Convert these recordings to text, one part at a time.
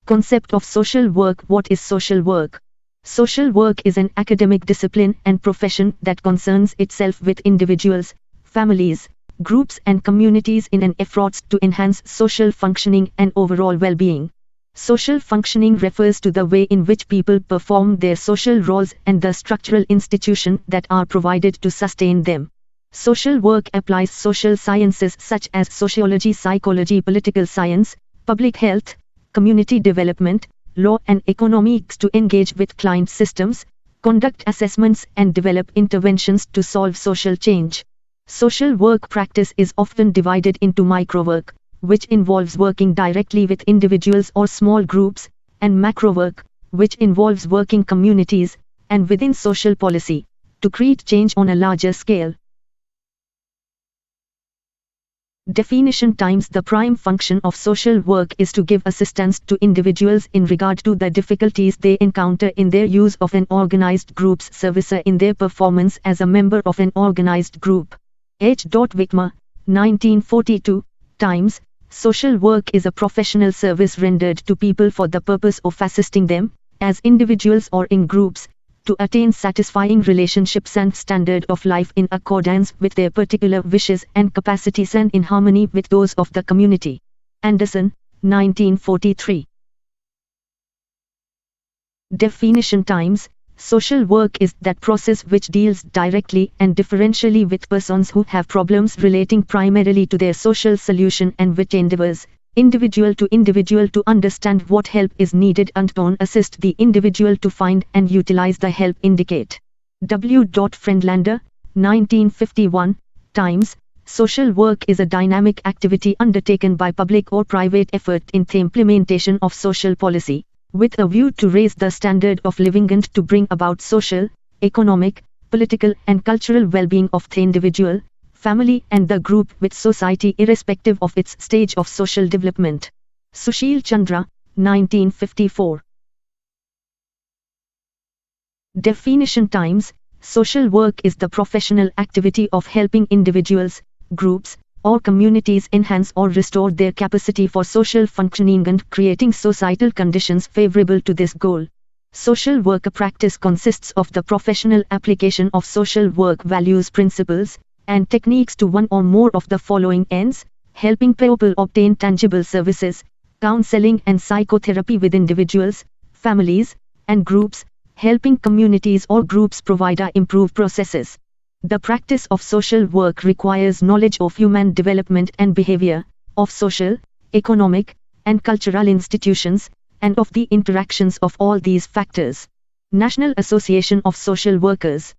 Concept of social work. What is social work? Social work is an academic discipline and profession that concerns itself with individuals, families, groups and communities in an effort to enhance social functioning and overall well-being. Social functioning refers to the way in which people perform their social roles and the structural institutions that are provided to sustain them. Social work applies social sciences such as sociology, psychology, political science, public health, community development, law and economics to engage with client systems, conduct assessments and develop interventions to solve social change. Social work practice is often divided into microwork, which involves working directly with individuals or small groups, and macrowork, which involves working communities, and within social policy, to create change on a larger scale. Definition times the prime function of social work is to give assistance to individuals in regard to the difficulties they encounter in their use of an organized group's service or in their performance as a member of an organized group. H. Whitmer, 1942, times, social work is a professional service rendered to people for the purpose of assisting them, as individuals or in groups, to attain satisfying relationships and standard of life in accordance with their particular wishes and capacities and in harmony with those of the community. Anderson, 1943. Definition times, social work is that process which deals directly and differentially with persons who have problems relating primarily to their social solution and which endeavors, individual to understand what help is needed and to assist the individual to find and utilize the help indicate. W. Friedlander, 1951, times, social work is a dynamic activity undertaken by public or private effort in the implementation of social policy, with a view to raise the standard of living and to bring about social, economic, political and cultural well-being of the individual, family and the group with society irrespective of its stage of social development. Sushil Chandra, 1954. Definition times, social work is the professional activity of helping individuals, groups, or communities enhance or restore their capacity for social functioning and creating societal conditions favorable to this goal. Social work practice consists of the professional application of social work values, principles, and techniques to one or more of the following ends: helping people obtain tangible services, counseling and psychotherapy with individuals, families, and groups, helping communities or groups provide or improve processes. The practice of social work requires knowledge of human development and behavior, of social, economic, and cultural institutions, and of the interactions of all these factors. National Association of Social Workers.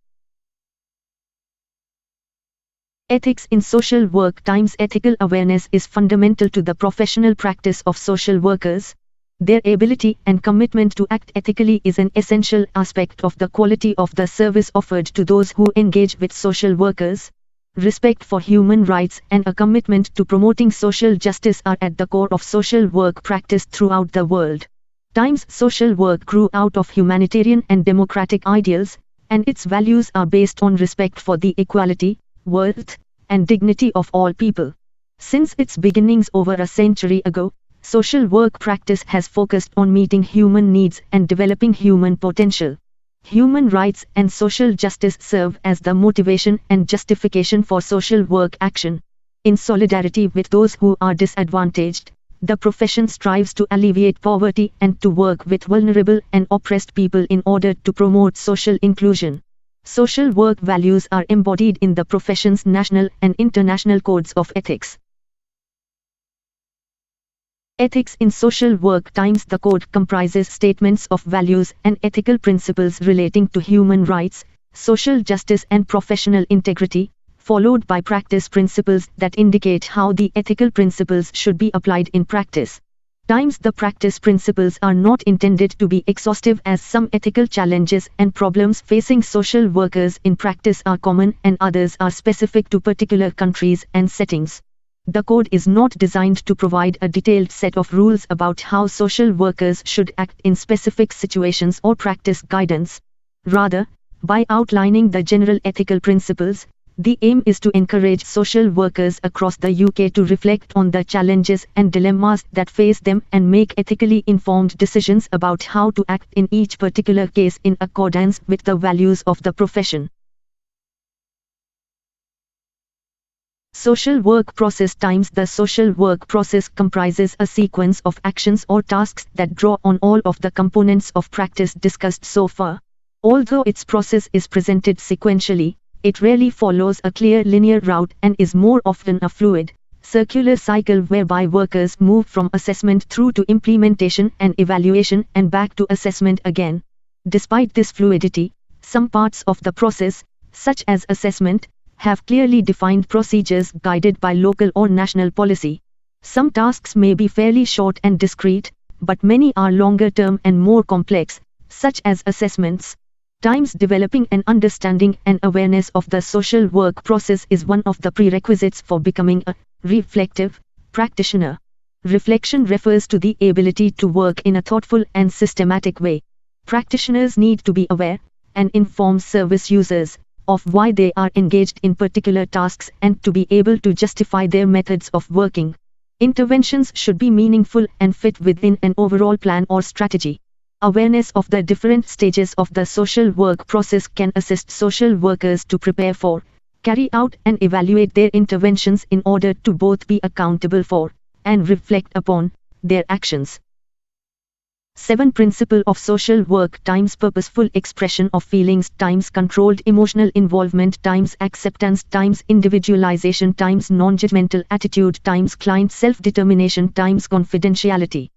Ethics in social work times. Ethical awareness is fundamental to the professional practice of social workers. Their ability and commitment to act ethically is an essential aspect of the quality of the service offered to those who engage with social workers. Respect for human rights and a commitment to promoting social justice are at the core of social work practice throughout the world. Times social work grew out of humanitarian and democratic ideals, and its values are based on respect for the equality, worth, and dignity of all people. Since its beginnings over a century ago, social work practice has focused on meeting human needs and developing human potential. Human rights and social justice serve as the motivation and justification for social work action. In solidarity with those who are disadvantaged, the profession strives to alleviate poverty and to work with vulnerable and oppressed people in order to promote social inclusion. Social work values are embodied in the profession's national and international codes of ethics. Ethics in social work times. The code comprises statements of values and ethical principles relating to human rights, social justice and professional integrity, followed by practice principles that indicate how the ethical principles should be applied in practice. Times the practice principles are not intended to be exhaustive, as some ethical challenges and problems facing social workers in practice are common and others are specific to particular countries and settings. The code is not designed to provide a detailed set of rules about how social workers should act in specific situations or practice guidance. Rather, by outlining the general ethical principles, The aim is to encourage social workers across the UK to reflect on the challenges and dilemmas that face them and make ethically informed decisions about how to act in each particular case in accordance with the values of the profession. Social work process times. The social work process comprises a sequence of actions or tasks that draw on all of the components of practice discussed so far. Although its process is presented sequentially, it rarely follows a clear linear route and is more often a fluid, circular cycle whereby workers move from assessment through to implementation and evaluation and back to assessment again. Despite this fluidity, some parts of the process, such as assessment, have clearly defined procedures guided by local or national policy. Some tasks may be fairly short and discrete, but many are longer term and more complex, such as assessments. Times. Developing an understanding and awareness of the social work process is one of the prerequisites for becoming a reflective practitioner. Reflection refers to the ability to work in a thoughtful and systematic way. Practitioners need to be aware and inform service users of why they are engaged in particular tasks and to be able to justify their methods of working. Interventions should be meaningful and fit within an overall plan or strategy. Awareness of the different stages of the social work process can assist social workers to prepare for, carry out and evaluate their interventions in order to both be accountable for, and reflect upon, their actions. 7. Principle of social work times purposeful expression of feelings times controlled emotional involvement times acceptance times individualization times non-judgmental attitude times client self-determination times confidentiality.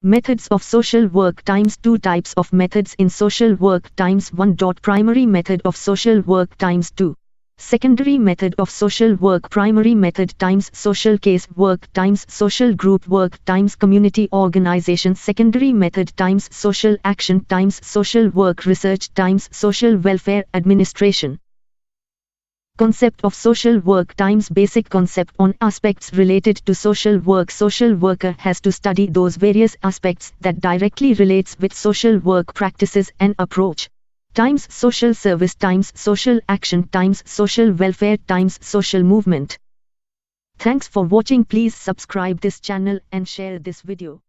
Methods of social work times 2 types of methods in social work times 1. Primary method of social work times 2. Secondary method of social work. Primary method times social case work times social group work times community organization. Secondary method times social action times social work research times social welfare administration. Concept of social work times basic concept on aspects related to social work. Social worker has to study those various aspects that directly relates with social work practices and approach. Times social service times social action times social welfare times social movement. Thanks for watching. Please subscribe this channel and share this video.